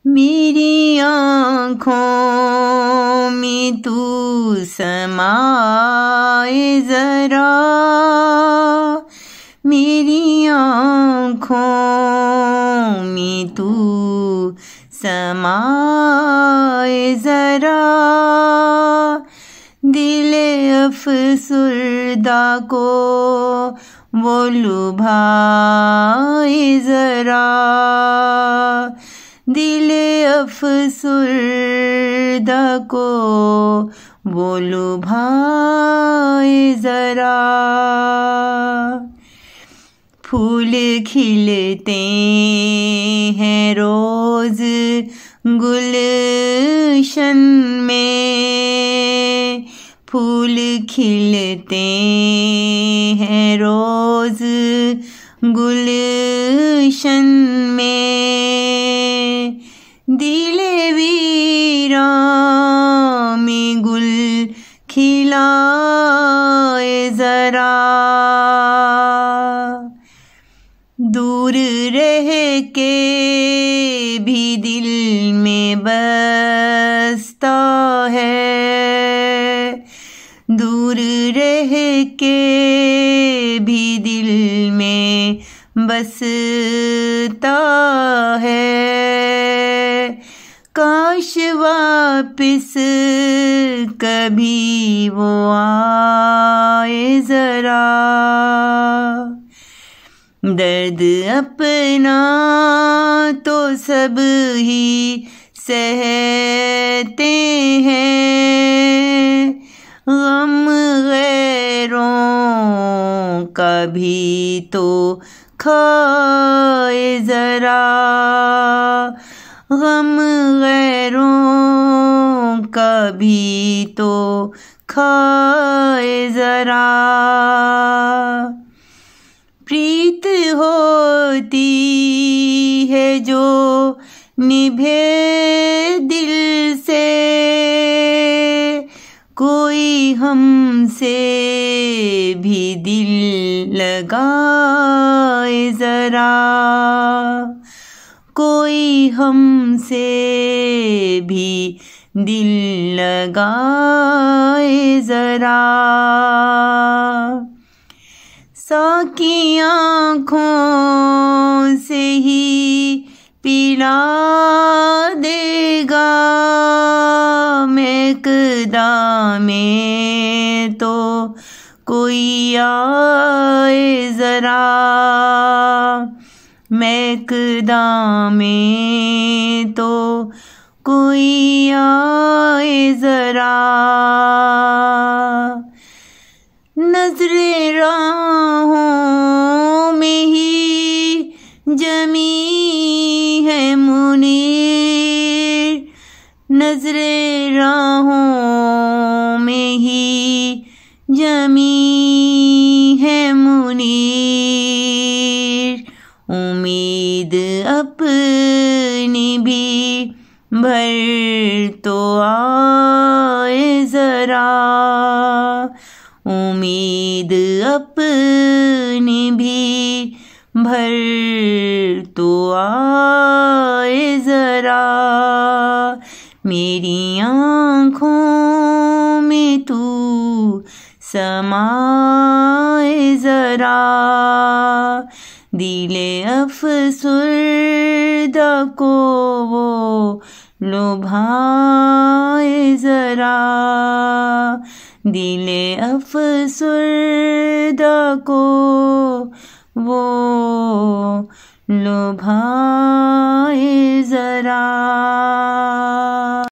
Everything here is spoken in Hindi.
मेरी आँखों में तू समाए जरा, मेरी आँखों में तू समाए जरा, दिले अफसुर्दा को वो लुभाए जरा, दिले अफसुर्दा को वो लुभाए जरा। फूल खिलते हैं रोज गुलशन में, फूल खिलते हैं रोज गुलशन में, दिले वीरां में गुल खिलाए जरा, दूर रह के भी दिल में बसता है, दूर रह के भी दिल में बसता है, काश वापिस कभी वो आए जरा, दर्द अपना तो सब ही सहते हैं, गम गैरों का भी तो खाए जरा, गम गैरों का भी तो खाए जरा। प्रीत होती है जो निभे दिल से, कोई हमसे भी दिल लगाए जरा, कोई हमसे भी दिल लगाए जरा। साकी आँखों से ही पिला देगा महकदा में तो कोई आए जरा, महकदा में तो कोई आए जरा। नजरे राहों में ही जमी है मुनीर, नजरे राहों में ही जमी है मुनीर, उम्मीद अपनी भी भर तो आए जरा, उम्मीद अपनी भी भर तो आए जरा, मेरी आँखों में तू समाए जरा, दिले अफसुर्दा को वो लुभाए जरा, दिले अफसुर्दा को वो लुभाए जरा।